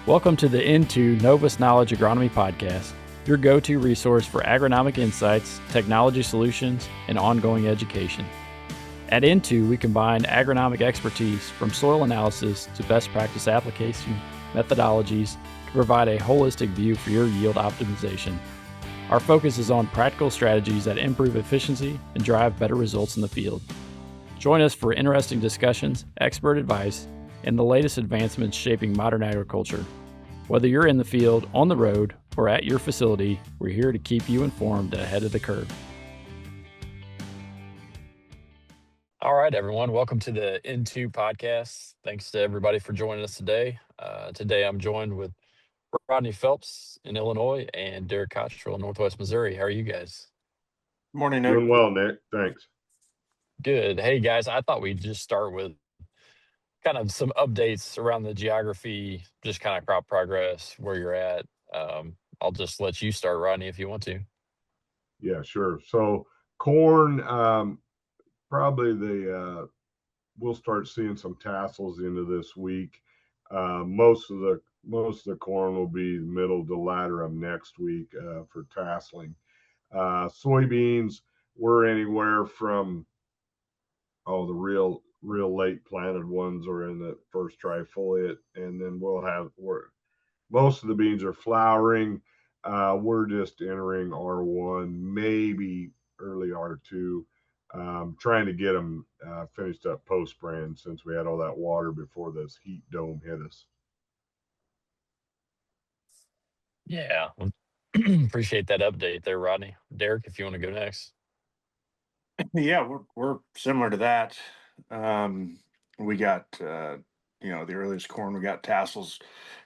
Welcome to the Into Novus Knowledge Agronomy Podcast, your go-to resource for agronomic insights, technology solutions, and ongoing education. At Into, we combine agronomic expertise from soil analysis to best practice application methodologies to provide a holistic view for your yield optimization. Our focus is on practical strategies that improve efficiency and drive better results in the field. Join us for interesting discussions, expert advice, and the latest advancements shaping modern agriculture. Whether you're in the field, on the road, or at your facility, we're here to keep you informed and ahead of the curve. All right, everyone. Welcome to the Into podcast. Thanks to everybody for joining us today. Today I'm joined with Rodney Phelps in Illinois and Derek Cottrill in Northwest Missouri. How are you guys? Morning, Nick. Doing well, Nick. Thanks. Good. Hey, guys, I thought we'd just start with kind of some updates around the geography, just kind of crop progress, where you're at. I'll just let you start, Rodney, if you want to. Yeah, sure. So corn, probably we'll start seeing some tassels into this week. Most of the corn will be middle to latter of next week for tasseling. Soybeans, we're anywhere from the real late planted ones are in the first trifoliate, and then most of the beans are flowering. We're just entering R1, maybe early R2, trying to get them finished up post brand since we had all that water before this heat dome hit us. Yeah, appreciate that update there, Rodney. Derek, if you want to go next. Yeah, we're similar to that. We got the earliest corn. We got tassels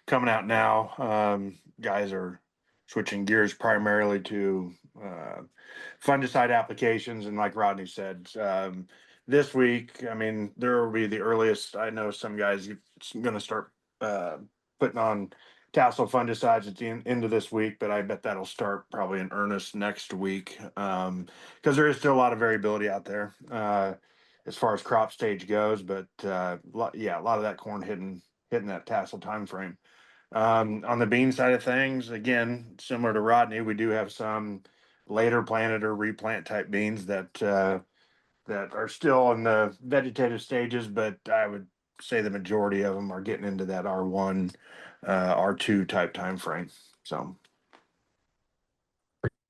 coming out now. Guys are switching gears primarily to fungicide applications, and like Rodney said, this week, I mean, there will be the earliest. I know some guys going to start putting on tassel fungicides at the end of this week, but I bet that'll start probably in earnest next week because there is still a lot of variability out there as far as crop stage goes. But a lot of that corn hitting that tassel time frame. On the bean side of things, again, similar to Rodney, we do have some later planted or replant type beans that are still in the vegetative stages, but I would say the majority of them are getting into that R1, R2 type time frame. So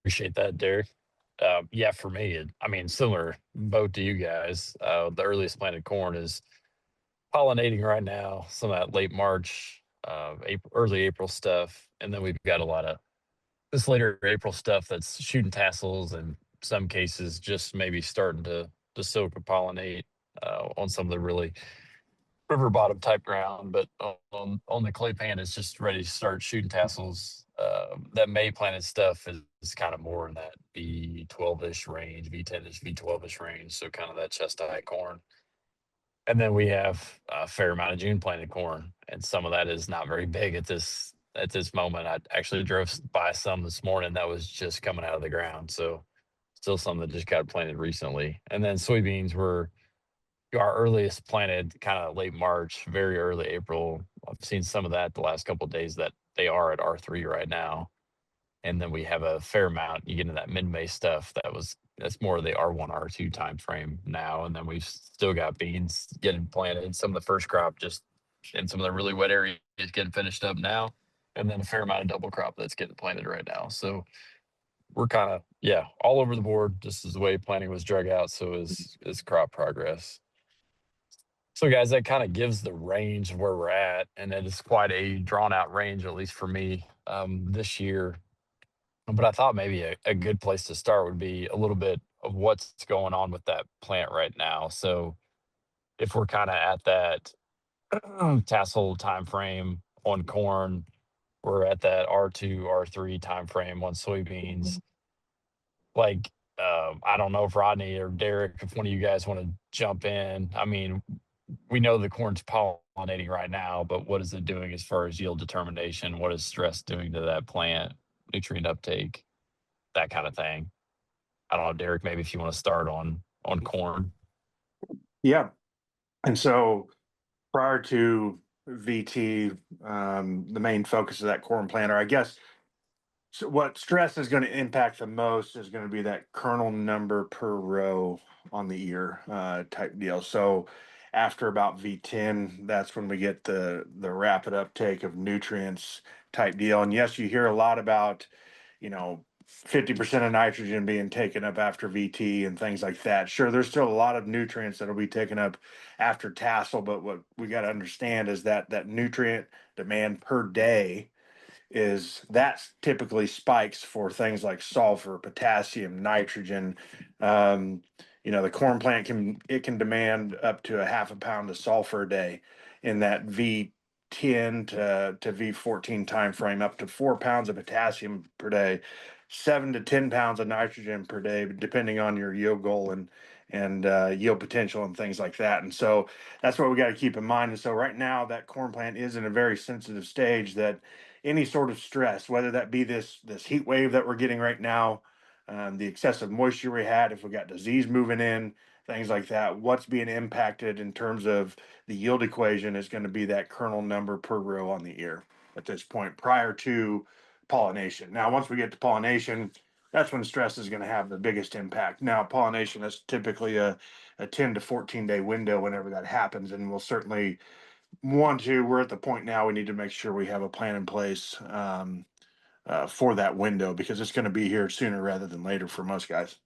Appreciate that, Derek. Yeah, for me, similar boat to you guys. The earliest planted corn is pollinating right now, some of that late March, early April stuff. And then we've got a lot of this later April stuff that's shooting tassels and some cases just maybe starting to soak or pollinate on some of the really river bottom type ground, but on the clay pan it's just ready to start shooting tassels. That May planted stuff is kind of more in that V12-ish range, V10-ish, V12-ish range, so kind of that chest high corn. And then we have a fair amount of June planted corn, and some of that is not very big at this moment. I actually drove by some this morning that was just coming out of the ground, so still some that just got planted recently. And then soybeans were our earliest planted kind of late March, very early April. I've seen some of that the last couple of days that they are at R3 right now. And then we have a fair amount. You get into that mid-May stuff that's more of the R1, R2 time frame now. And then we've still got beans getting planted. Some of the first crop just in some of the really wet areas getting finished up now. And then a fair amount of double crop that's getting planted right now. So we're kind of, all over the board, just as the way planting was drug out. So is crop progress. So, guys, that kind of gives the range of where we're at, and it is quite a drawn-out range, at least for me, this year. But I thought maybe a good place to start would be a little bit of what's going on with that plant right now. So, if we're kind of at that tassel time frame on corn, we're at that R2, R3 time frame on soybeans. Like, I don't know if Rodney or Derek, if one of you guys want to jump in. I mean, we know the corn's pollinating right now, but what is it doing as far as yield determination? What is stress doing to that plant, nutrient uptake, that kind of thing? I don't know, Derek, maybe if you want to start on corn. yeah, and so prior to VT, the main focus of that corn planter, I guess. So what stress is going to impact the most is going to be that kernel number per row on the ear type deal. So after about V10, that's when we get the rapid uptake of nutrients type deal. And yes, you hear a lot about, 50% of nitrogen being taken up after VT and things like that. Sure, there's still a lot of nutrients that'll be taken up after tassel, but what we got to understand is that nutrient demand per day is that's typically spikes for things like sulfur, potassium, nitrogen. Um, the corn plant can demand up to a half a pound of sulfur a day in that V10 to V14 time frame, up to 4 pounds of potassium per day, 7 to 10 pounds of nitrogen per day, depending on your yield goal and yield potential and things like that. And so that's what we got to keep in mind. And so right now that corn plant is in a very sensitive stage that any sort of stress, whether that be this heat wave that we're getting right now, the excessive moisture we had, if we got disease moving in, things like that, what's being impacted in terms of the yield equation is going to be that kernel number per row on the ear at this point prior to pollination. Now, once we get to pollination, that's when stress is going to have the biggest impact. Now, pollination is typically a 10 to 14 day window whenever that happens, and we'll certainly we're at the point now we need to make sure we have a plan in place for that window because it's going to be here sooner rather than later for most guys.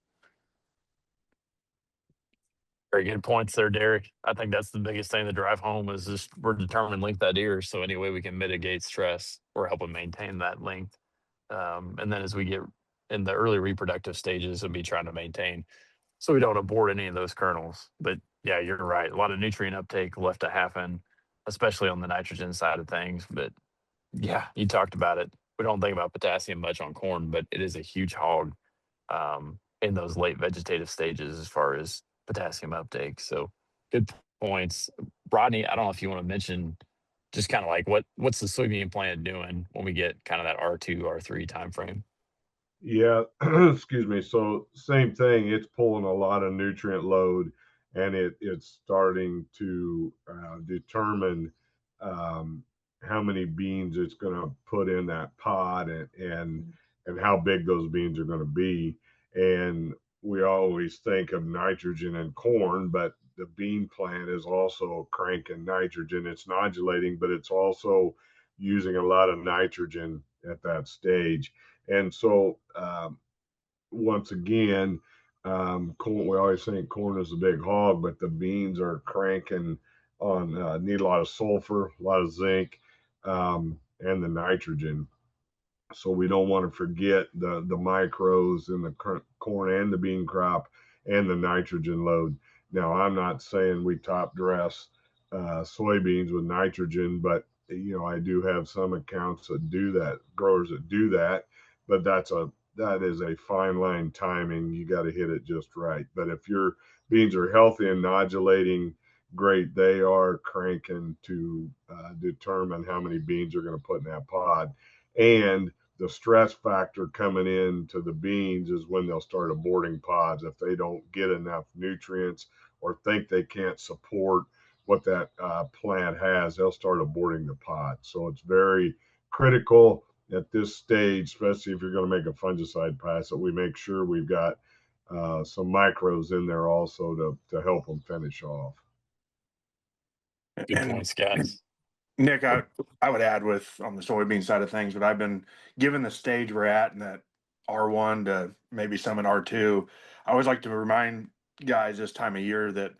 Very good points there, Derek. I think that's the biggest thing to drive home is just we're determined length that ear. So any way we can mitigate stress, we're helping maintain that length. And then as we get in the early reproductive stages, we'll be trying to maintain so we don't abort any of those kernels. But yeah, you're right. A lot of nutrient uptake left to happen, especially on the nitrogen side of things. But yeah, you talked about it. We don't think about potassium much on corn, but it is a huge hog in those late vegetative stages as far as potassium uptake. So good points. Rodney, I don't know if you want to mention just kind of like what's the soybean plant doing when we get kind of that R2, R3 time frame? Yeah, excuse me. So same thing. It's pulling a lot of nutrient load, and it's starting to determine um, how many beans it's going to put in that pod, and how big those beans are going to be. And we always think of nitrogen and corn, but the bean plant is also cranking nitrogen. It's nodulating, but it's also using a lot of nitrogen at that stage. And so, once again, corn, we always think corn is a big hog, but the beans are cranking on, need a lot of sulfur, a lot of zinc, and the nitrogen. So we don't want to forget the micros in the corn and the bean crop and the nitrogen load. Now, I'm not saying we top dress soybeans with nitrogen, but I do have some accounts that do that, growers that do that, but that is a fine line timing. You got to hit it just right. But if your beans are healthy and nodulating, great. They are cranking to determine how many beans are going to put in that pod. And the stress factor coming into the beans is when they'll start aborting pods if they don't get enough nutrients or think they can't support what that plant has. They'll start aborting the pod. So it's very critical at this stage, especially if you're going to make a fungicide pass, that we make sure we've got some micros in there also to help them finish off. Good And points, guys. Nick, I would add with on the soybean side of things, but I've been given the stage we're at in that R1 to maybe some in R2. I always like to remind guys this time of year that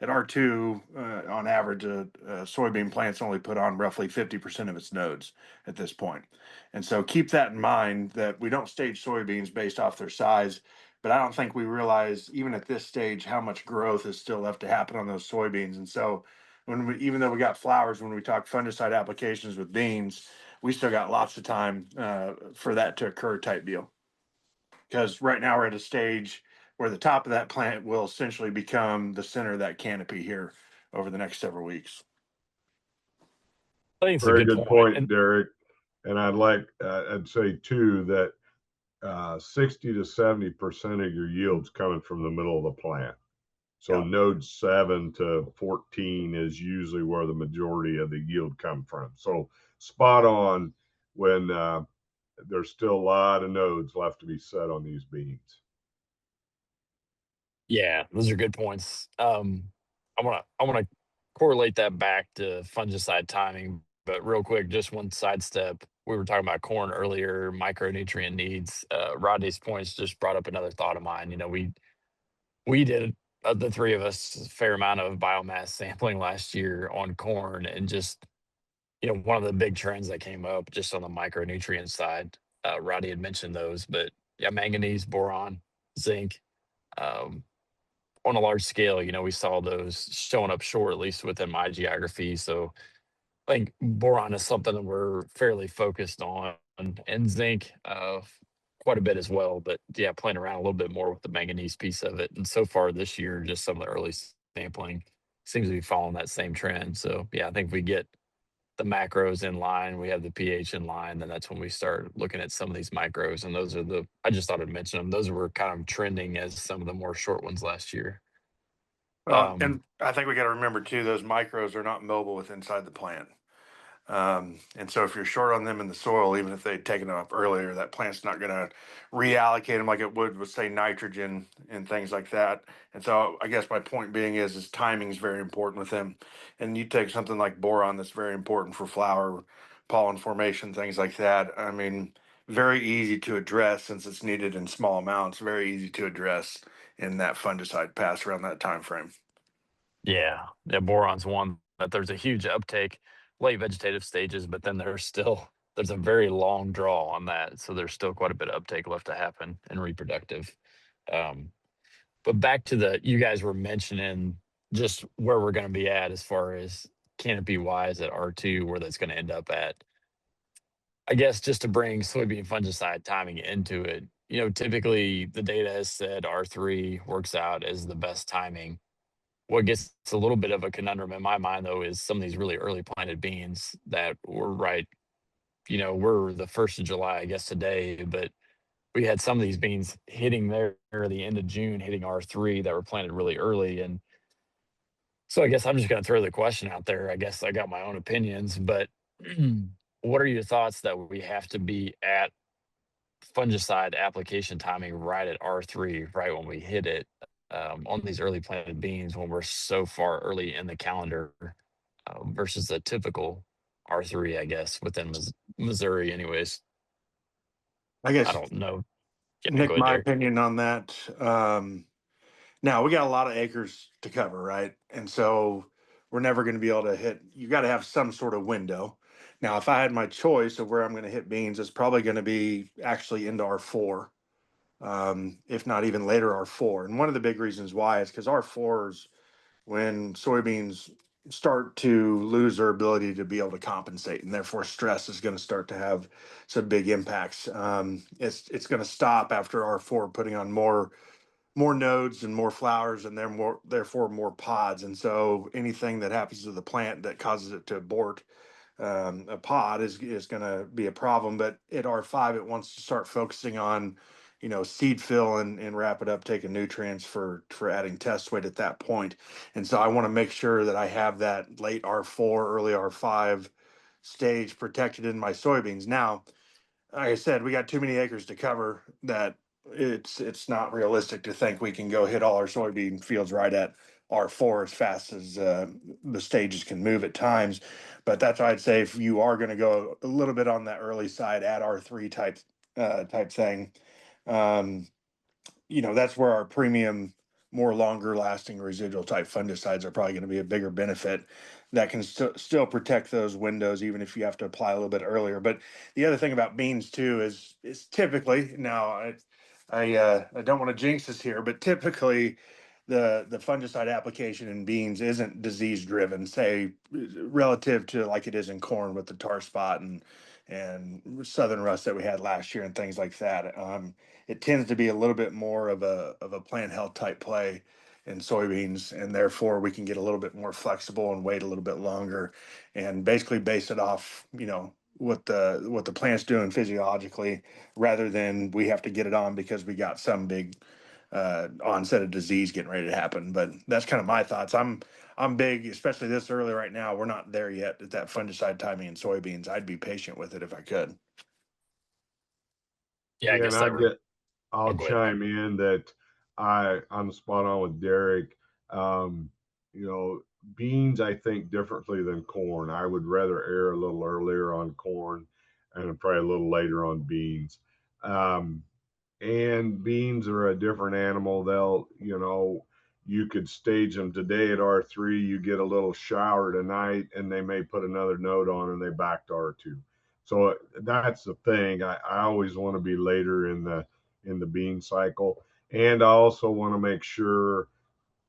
at R2, on average, a soybean plant's only put on roughly 50% of its nodes at this point. And so keep that in mind that we don't stage soybeans based off their size, but I don't think we realize even at this stage how much growth is still left to happen on those soybeans. And so even though we got flowers, when we talk fungicide applications with beans, we still got lots of time for that to occur type deal. Because right now we're at a stage where the top of that plant will essentially become the center of that canopy here over the next several weeks. I think it's a Very good good point. point, And Derek. And I'd say too that 60 to 70% of your yield's coming from the middle of the plant. So Yeah. node 7 to 14 is usually where the majority of the yield come from. So spot on when there's still a lot of nodes left to be set on these beans. Yeah, those are good points. I wanna correlate that back to fungicide timing, but real quick, just one sidestep. We were talking about corn earlier, micronutrient needs. Rodney's points just brought up another thought of mine. You know, we did the three of us a fair amount of biomass sampling last year on corn, and just one of the big trends that came up just on the micronutrient side. Rodney had mentioned those, but yeah, manganese, boron, zinc. Um, on a large scale, we saw those showing up short, at least within my geography. So I think boron is something that we're fairly focused on, and zinc quite a bit as well. But yeah, playing around a little bit more with the manganese piece of it. And so far this year, just some of the early sampling seems to be following that same trend. So yeah, I think if we get the macros in line, we have the pH in line, then that's when we start looking at some of these micros. And those are I just thought I'd mention them. Those were kind of trending as some of the more short ones last year. And I think we got to remember too, those micros are not mobile with inside the plant. And so if you're short on them in the soil, even if they'd taken them up earlier, that plant's not going to reallocate them like it would with, say, nitrogen and things like that. And so I guess my point being is timing is very important with them. And you take something like boron that's very important for flower, pollen formation, things like that. I mean, very easy to address since it's needed in small amounts, very easy to address in that fungicide pass around that time frame. Yeah, boron's one that there's a huge uptake late vegetative stages, but then there's a very long draw on that, so there's still quite a bit of uptake left to happen in reproductive. Um, but back to you guys were mentioning just where we're going to be at as far as canopy wise at R2, where that's going to end up at. I guess just to bring soybean fungicide timing into it, typically the data has said R3 works out as the best timing. What gets a little bit of a conundrum in my mind, though, is some of these really early planted beans that were right. We're the 1st of July, I guess, today, but we had some of these beans hitting there the end of June, hitting R3 that were planted really early. And so I guess I'm just going to throw the question out there. I guess I got my own opinions, but what are your thoughts that we have to be at fungicide application timing right at R3, right when we hit it, on these early planted beans when we're so far early in the calendar, versus a typical R3, I guess, within Missouri, anyways. I I guess, don't know. Yeah, go Nick, ahead, my Derek. opinion on that. Now we got a lot of acres to cover, right? And so we're never going to be able to hit. You got to have some sort of window. Now, if I had my choice of where I'm going to hit beans, it's probably going to be actually into R4, if not even later R4. And one of the big reasons why is because R4s, when soybeans start to lose their ability to be able to compensate, and therefore stress is going to start to have some big impacts. It's going to stop after R4, putting on more nodes and more flowers, and therefore more pods. And so anything that happens to the plant that causes it to abort a pod is going to be a problem. But at R5, it wants to start focusing on, seed fill and rapid uptake of nutrients for adding test weight at that point. And so I want to make sure that I have that late R4, early R5 stage protected in my soybeans. Now, like I said, we got too many acres to cover that it's not realistic to think we can go hit all our soybean fields right at R4 as fast as the stages can move at times. But that's why I'd say if you are going to go a little bit on that early side at R3 type thing, um, that's where our premium, more longer lasting residual type fungicides are probably going to be a bigger benefit that can still protect those windows, even if you have to apply a little bit earlier. But the other thing about beans too is typically, now I don't want to jinx this here, but typically the fungicide application in beans isn't disease driven, say relative to like it is in corn with the tar spot and southern rust that we had last year and things like that. It tends to be a little bit more of a plant health type play in soybeans, and therefore we can get a little bit more flexible and wait a little bit longer, and basically base it off, what the plant's doing physiologically, rather than we have to get it on because we got some big onset of disease getting ready to happen. But that's kind of my thoughts. I'm big, especially this early right now. We're not there yet at that fungicide timing in soybeans. I'd be patient with it if I could. Yeah, I Yeah, and guess that. I'll Oh, go ahead. chime in that I'm spot on with Derek. Um, you know, beans I think differently than corn. I would rather err a little earlier on corn and probably a little later on beans. Um, and beans are a different animal. They'll, you could stage them today at R3, you get a little shower tonight, and they may put another note on and they back to R2. So that's the thing. I always want to be later in the bean cycle. And I also want to make sure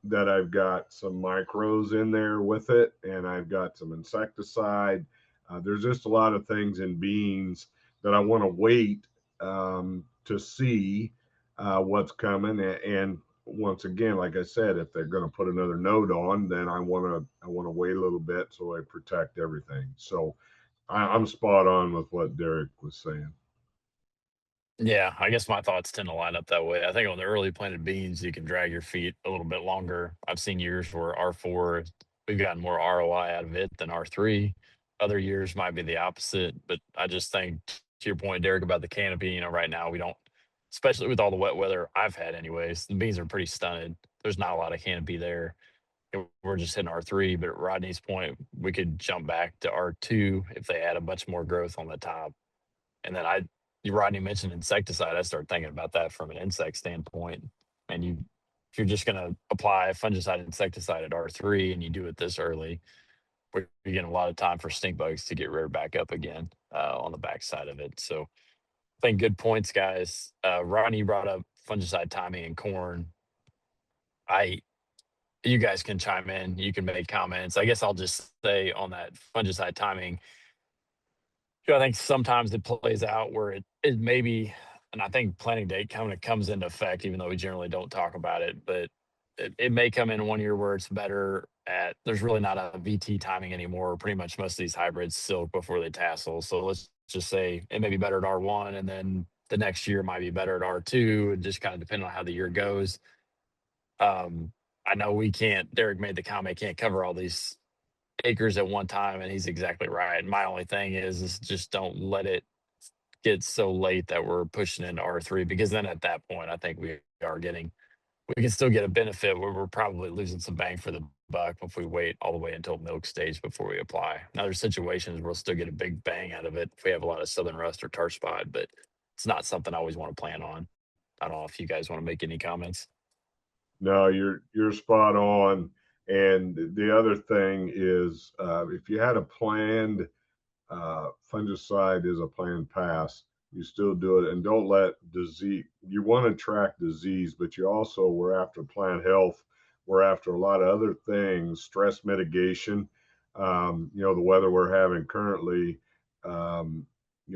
that I've got some micros in there with it, and I've got some insecticide. There's just a lot of things in beans that I want to wait to see what's coming. And once again, like I said, if they're going to put another node on, then I want to wait a little bit so I protect everything. So I'm spot on with what Derek was saying. Yeah, I guess my thoughts tend to line up that way. I think on the early planted beans, you can drag your feet a little bit longer. I've seen years where R4, we've gotten more ROI out of it than R3. Other years might be the opposite, but I just think to your point, Derek, about the canopy, right now we don't, especially with all the wet weather I've had anyways, the beans are pretty stunted. There's not a lot of canopy there. We're just hitting R3, but at Rodney's point, we could jump back to R2 if they add a bunch more growth on the top. And then Rodney mentioned insecticide. I start thinking about that from an insect standpoint. And if you're just going to apply fungicide insecticide at R3 and you do it this early, we're getting a lot of time for stink bugs to get reared back up again on the backside of it. So I think good points, guys. Rodney brought up fungicide timing and corn. I You guys can chime in. You can make comments. I guess I'll just say on that fungicide timing, I think sometimes it plays out where it maybe, and I think planning date kind of comes into effect, even though we generally don't talk about it, but it may come in one year where it's better at, there's really not a VT timing anymore. Pretty much most of these hybrids silk before they tassel. So let's just say it may be better at R1, and then the next year might be better at R2. It just kind of depends on how the year goes. Um, I know we can't, Derek made the comment, can't cover all these acres at one time, and he's exactly right. My only thing is just don't let it get so late that we're pushing into R3, because then at that point, I think we can still get a benefit where we're probably losing some bang for the buck if we wait all the way until milk stage before we apply. Now, there's situations where we'll still get a big bang out of it if we have a lot of southern rust or tar spot, but it's not something I always want to plan on. I don't know if you guys want to make any comments. No, you're spot on. And the other thing is, if you had a planned fungicide is a planned pass, you still do it, and don't let disease. You want to track disease, but you also, we're after plant health. We're after a lot of other things, stress mitigation. The weather we're having currently. Um,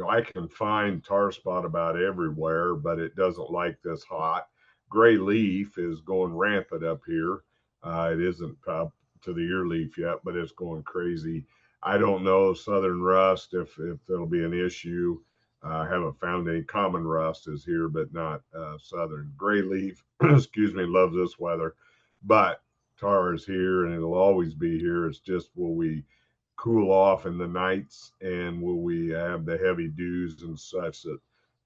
I can find tar spot about everywhere, but it doesn't like this hot. Gray leaf is going rampant up here. It isn't up to the ear leaf yet, but it's going crazy. I don't know southern rust if that'll be an issue. I haven't found any common rust is here, but not southern. Gray leaf, excuse me, loves this weather, but tar is here and it'll always be here. It's just, will we cool off in the nights, and will we have the heavy dews and such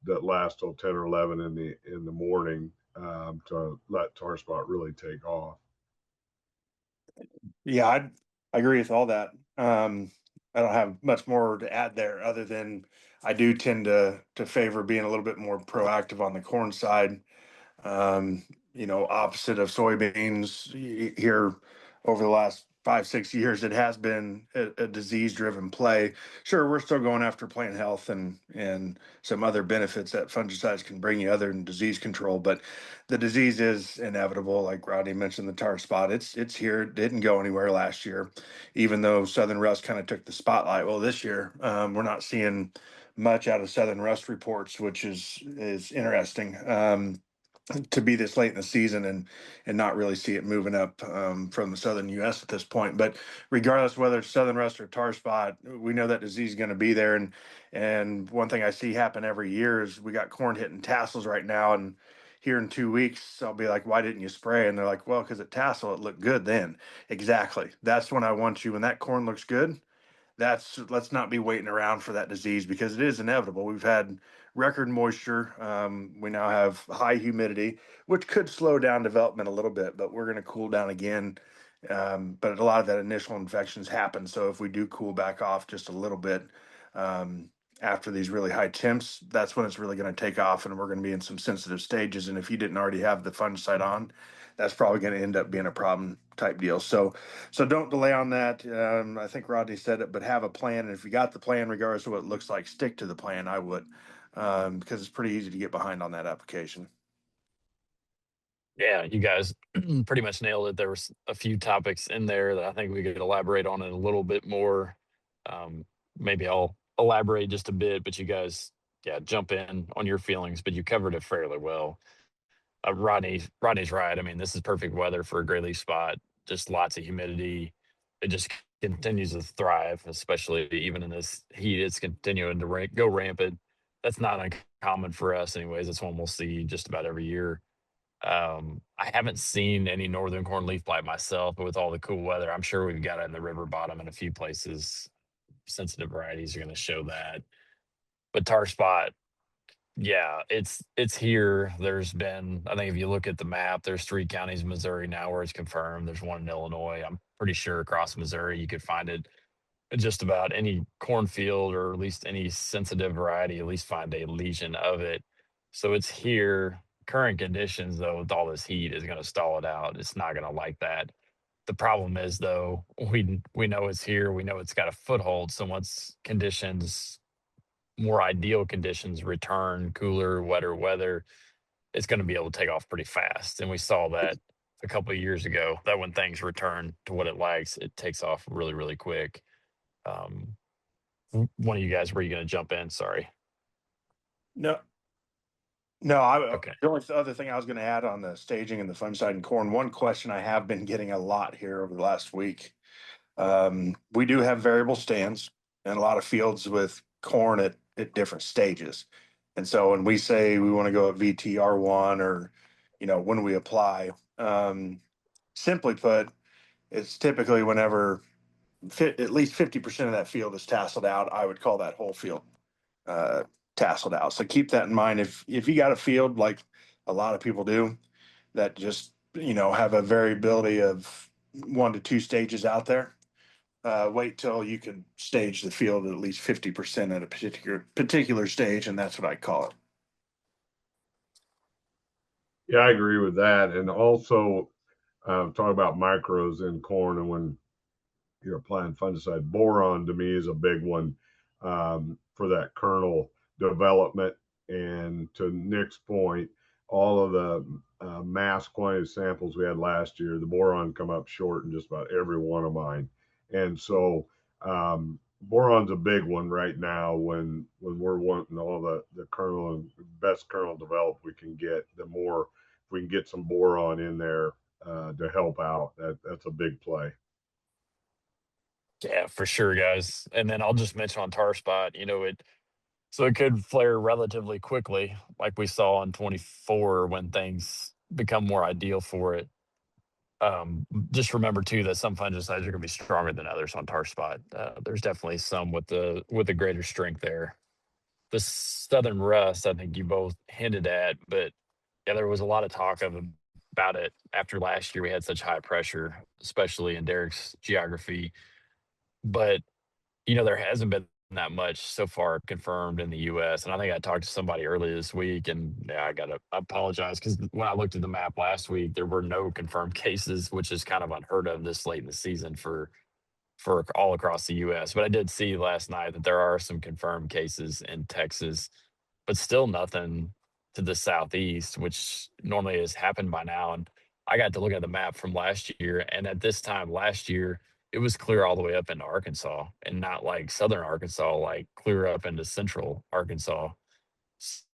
that last till 10 or 11 in the morning to let tar spot really take off. Yeah, I agree with all that. I don't have much more to add there other than I do tend to favor being a little bit more proactive on the corn side. um, opposite of soybeans here over the last 5, 6 years, it has been a disease driven play. Sure, we're still going after plant health and some other benefits that fungicides can bring you other than disease control, but the disease is inevitable. Like Rodney mentioned, the tar spot, it's here. It didn't go anywhere last year, even though southern rust kind of took the spotlight. Well, this year, we're not seeing much out of southern rust reports, which is interesting. To be this late in the season and not really see it moving up from the southern U.S. at this point. But regardless whether it's southern rust or tar spot, we know that disease is going to be there. And one thing I see happen every year is we got corn hitting tassels right now, and here in 2 weeks, I'll be like, why didn't you spray? And they're like, well, because at tassel, it looked good then. Exactly. That's when I want you. When that corn looks good, let's not be waiting around for that disease because it is inevitable. We've had record moisture. We now have high humidity, which could slow down development a little bit, but we're going to cool down again. But a lot of that initial infections happen. So if we do cool back off just a little bit um, after these really high temps, that's when it's really going to take off, and we're going to be in some sensitive stages. And if you didn't already have the fungicide on, that's probably going to end up being a problem type deal. So don't delay on that. I think Rodney said it, but have a plan. And if you got the plan, regardless of what it looks like, stick to the plan. I would, because it's pretty easy to get behind on that application. Yeah, you guys pretty much nailed it. There was a few topics in there that I think we could elaborate on it a little bit more. Um, Maybe I'll elaborate just a bit, but you guys, yeah, jump in on your feelings, but you covered it fairly well. Rodney's right. I mean, this is perfect weather for a gray leaf spot. Just lots of humidity. It just continues to thrive, especially even in this heat. It's continuing to go rampant. That's not uncommon for us, anyways. That's one we'll see just about every year. I haven't seen any northern corn leaf blight myself, but with all the cool weather, I'm sure we've got it in the river bottom in a few places. Sensitive varieties are going to show that. But tar spot, yeah, it's here. There's been, I think if you look at the map, there's 3 counties in Missouri now where it's confirmed. There's one in Illinois. I'm pretty sure across Missouri you could find it in just about any cornfield or at least any sensitive variety, at least find a lesion of it. So it's here. Current conditions, though, with all this heat, is going to stall it out. It's not going to like that. The problem is, though, we know it's here. We know it's got a foothold. So once conditions, more ideal conditions, return, cooler, wetter weather, it's going to be able to take off pretty fast. And we saw that a couple of years ago. That when things return to what it likes, it takes off really, really quick. Um, one of you guys, were you going to jump in? Sorry. No, no. Okay. The only other thing I was going to add on the staging and the fungicide and corn. One question I have been getting a lot here over the last week. We do have variable stands and a lot of fields with corn at different stages. And so when we say we want to go at VTR1 or, when we apply, simply put, it's typically whenever at least 50% of that field is tasseled out. I would call that whole field uh, tasseled out. So keep that in mind. If you got a field like a lot of people do that just, have a variability of 1 to 2 stages out there, wait till you can stage the field at least 50% at a particular stage, and that's what I call it. Yeah, I agree with that. And also, talk about micros in corn, and when you're applying fungicide, boron to me is a big one for that kernel development. And to Nick's point, all of the mass quantity samples we had last year, the boron come up short in just about every one of mine. And so boron's a big one right now when we're wanting all the kernel and best kernel developed we can get. The more if we can get some boron in there to help out, that's a big play. Yeah, for sure, guys. And then I'll just mention on tar spot, so it could flare relatively quickly, like we saw in 24 when things become more ideal for it. Just remember too that some fungicides are going to be stronger than others on tar spot. There's definitely some with the greater strength there. The southern rust, I think you both hinted at, but yeah, there was a lot of talk about it after last year. We had such high pressure, especially in Derek's geography. But there hasn't been that much so far confirmed in the US. And I think I talked to somebody earlier this week, and yeah, I gotta apologize because when I looked at the map last week, there were no confirmed cases, which is kind of unheard of this late in the season for all across the US. But I did see last night that there are some confirmed cases in Texas, but still nothing to the southeast, which normally has happened by now. And I got to look at the map from last year, and at this time last year, it was clear all the way up into Arkansas, and not like southern Arkansas, like clear up into central Arkansas.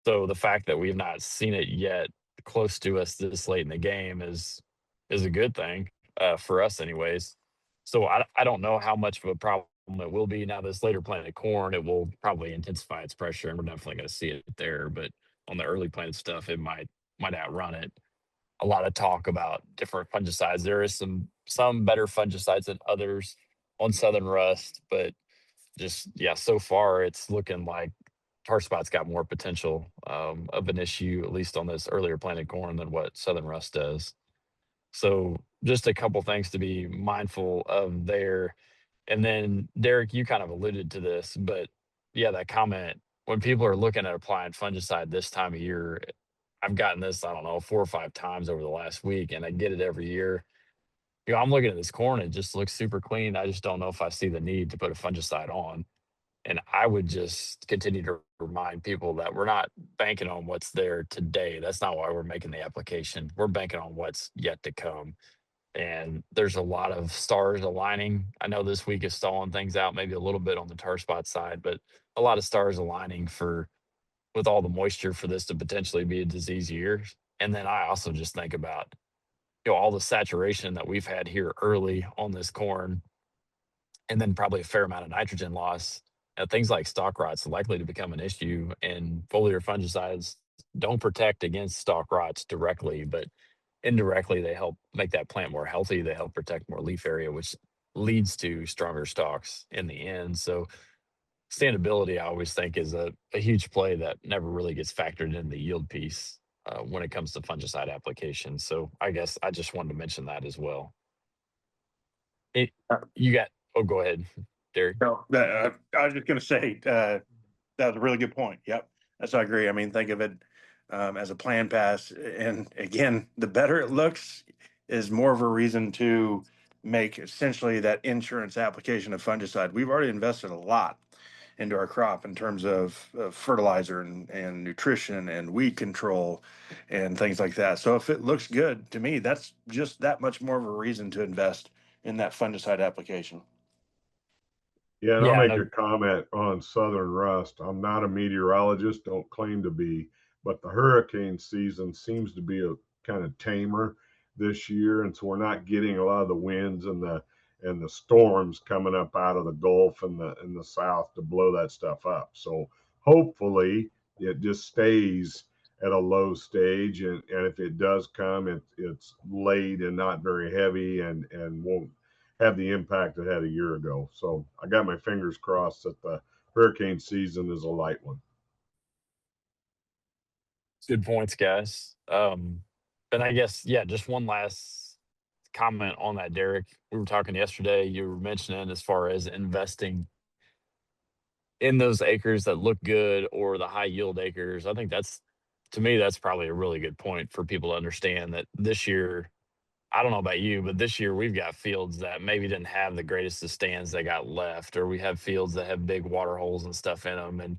So the fact that we've not seen it yet close to us this late in the game is a good thing for us, anyways. So I don't know how much of a problem it will be now. This later planted corn, it will probably intensify its pressure, and we're definitely going to see it there. But on the early planted stuff, it might might outrun it. A lot of talk about different fungicides. There is some better fungicides than others on southern rust, but just yeah, so far it's looking like tar spot's got more potential of an issue, at least on this earlier planted corn, than what southern rust does. So just a couple things to be mindful of there. And then Derek, you kind of alluded to this, but yeah, that comment when people are looking at applying fungicide this time of year, I've gotten this, I don't know, 4 or 5 times over the last week, and I get it every year. I'm looking at this corn, it just looks super clean. I just don't know if I see the need to put a fungicide on. And I would just continue to remind people that we're not banking on what's there today. That's not why we're making the application. We're banking on what's yet to come. And there's a lot of stars aligning. I know this week is stalling things out, maybe a little bit on the tar spot side, but a lot of stars aligning for with all the moisture for this to potentially be a disease year. And then I also just think about all the saturation that we've had here early on this corn, and then probably a fair amount of nitrogen loss. Things like stalk rot's likely to become an issue, and foliar fungicides don't protect against stalk rots directly, but indirectly they help make that plant more healthy. They help protect more leaf area, which leads to stronger stalks in the end. So standability, I always think, is a huge play that never really gets factored in the yield piece when it comes to fungicide application. So I guess I just wanted to mention that as well. It, you got, oh, go ahead, Derek. No, I was just going to say that was a really good point. Yep, that's I agree. I mean, think of it as a plan pass, and again, the better it looks is more of a reason to make essentially that insurance application of fungicide. We've already invested a lot into our crop in terms of fertilizer and nutrition and weed control and things like that. So if it looks good to me, that's just that much more of a reason to invest in that fungicide application. Yeah, and I'll Yeah, make no, a comment on southern rust. I'm not a meteorologist, don't claim to be, but the hurricane season seems to be a kind of tamer this year, and so we're not getting a lot of the winds and the storms coming up out of the Gulf and the south to blow that stuff up. So hopefully it just stays at a low stage, and if it does come, it's late and not very heavy and won't have the impact it had a year ago. So I got my fingers crossed that the hurricane season is a light one. good points, guys. And I guess, yeah, just one last comment on that, Derek. We were talking yesterday, you were mentioning as far as investing in those acres that look good or the high yield acres. I think that's, to me, that's probably a really good point for people to understand that this year, I don't know about you, but this year we've got fields that maybe didn't have the greatest of stands that got left, or we have fields that have big water holes and stuff in them. And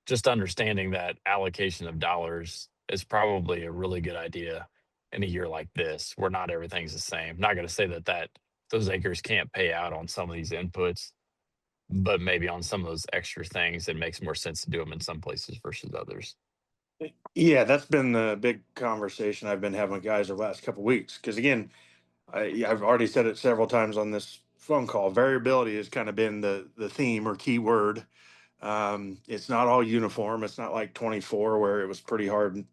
just understanding that allocation of dollars is probably a really good idea in a year like this, where not everything's the same. Not going to say that those acres can't pay out on some of these inputs, but maybe on some of those extra things, it makes more sense to do them in some places versus others. Yeah, that's been the big conversation I've been having with guys the last couple of weeks. Because again, I've already said it several times on this phone call. Variability has kind of been the theme or key word. It's not all uniform. It's not like 24 where it was pretty hard,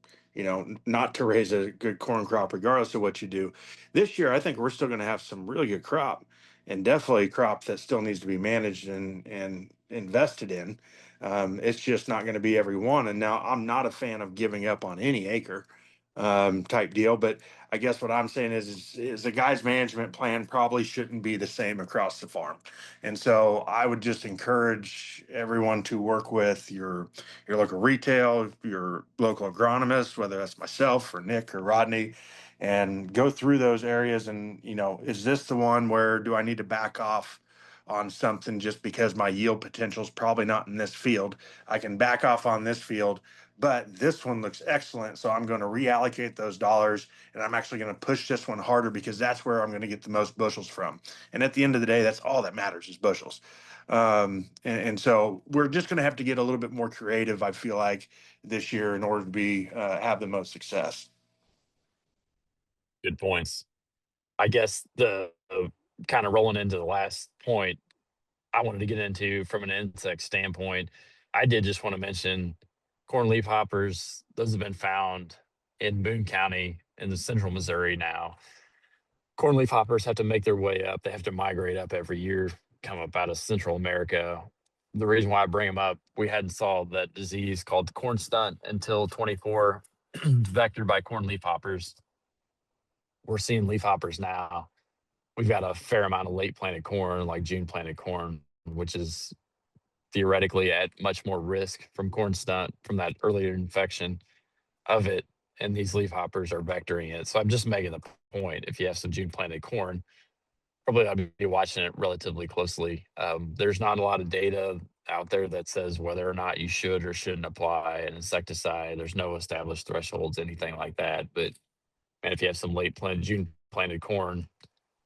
not to raise a good corn crop regardless of what you do. This year, I think we're still going to have some really good crop, and definitely crop that still needs to be managed and invested in. It's just not going to be every one. And now I'm not a fan of giving up on any acre type deal, but I guess what I'm saying is a guy's management plan probably shouldn't be the same across the farm. And so I would just encourage everyone to work with your local retail, your local agronomist, whether that's myself or Nick or Rodney, and go through those areas. And is this the one where do I need to back off on something just because my yield potential is probably not in this field? I can back off on this field, but this one looks excellent. So I'm going to reallocate those dollars, and I'm actually going to push this one harder because that's where I'm going to get the most bushels from. And at the end of the day, that's all that matters is bushels. And so we're just going to have to get a little bit more creative, I feel like, this year in order to be have the most success. Good points. I guess the kind of rolling into the last point I wanted to get into from an insect standpoint, I did just want to mention corn leaf hoppers. Those have been found in Boone County in the central Missouri now, corn leafhoppers have to make their way up. They have to migrate up every year, come up out of Central America. The reason why I bring them up, we hadn't saw that disease called corn stunt until 24, vectored by corn leafhoppers. We're seeing leafhoppers now. We've got a fair amount of late planted corn, like June planted corn, which is theoretically at much more risk from corn stunt from that earlier infection of it. And these leafhoppers are vectoring it. So I'm just making the point. If you have some June planted corn, probably I'd be watching it relatively closely. There's not a lot of data out there that says whether or not you should or shouldn't apply an insecticide. There's no established thresholds, anything like that. But man, if you have some late planted June planted corn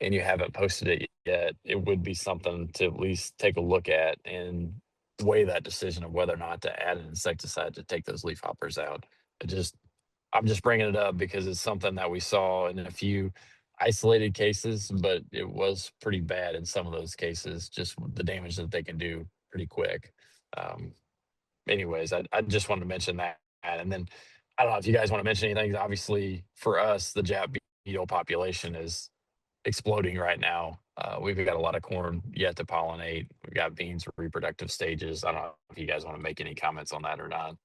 and you haven't posted it yet, it would be something to at least take a look at and weigh that decision of whether or not to add an insecticide to take those leafhoppers out. I'm just bringing it up because it's something that we saw in a few isolated cases, but it was pretty bad in some of those cases, just the damage that they can do pretty quick. Um, anyways, I just wanted to mention that. And then I don't know if you guys want to mention anything. Obviously, for us, the Jap beetle population is exploding right now. We've got a lot of corn yet to pollinate. We've got beans reproductive stages. I don't know if you guys want to make any comments on that or not.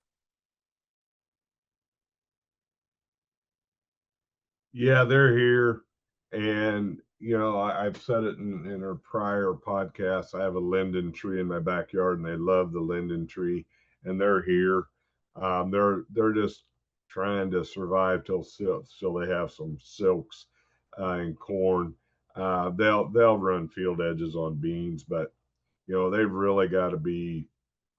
Yeah, they're here. And, I've said it in our prior podcasts. I have a linden tree in my backyard and they love the linden tree and they're here. They're just trying to survive till they have some silks and corn. They'll run field edges on beans, but they've really got to be,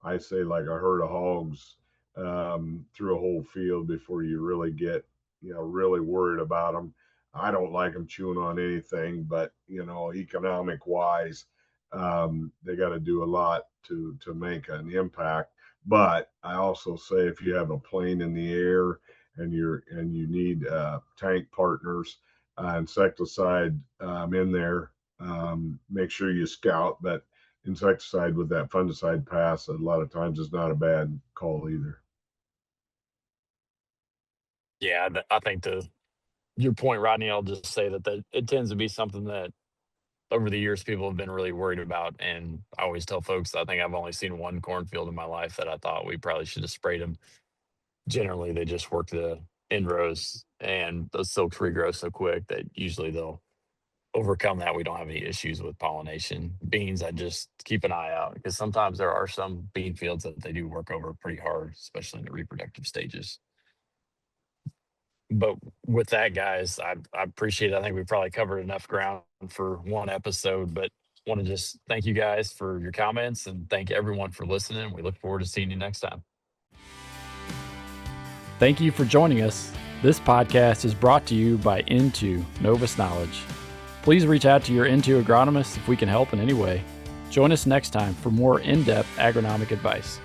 I say, like a herd of hogs through a whole field before you really get, really worried about them. I don't like them chewing on anything, but economic wise, they got to do a lot to make an impact. But I also say if you have a plane in the air and you need tank partners, insecticide in there, make sure you scout that insecticide with that fungicide pass. A lot of times is not a bad call either. Yeah, I think your point, Rodney, I'll just say that it tends to be something that over the years people have been really worried about. And I always tell folks, I think I've only seen one cornfield in my life that I thought we probably should have sprayed them. Generally, they just work the end rows and those silks regrow so quick that usually they'll overcome that. We don't have any issues with pollination. Beans, I just keep an eye out because sometimes there are some bean fields that they do work over pretty hard, especially in the reproductive stages. But with that, guys, I appreciate it. I think we probably covered enough ground for one episode, but want to just thank you guys for your comments and thank everyone for listening. We look forward to seeing you next time. Thank you for joining us. This podcast is brought to you by Into Novus Knowledge. Please reach out to your Into agronomist if we can help in any way. Join us next time for more in-depth agronomic advice.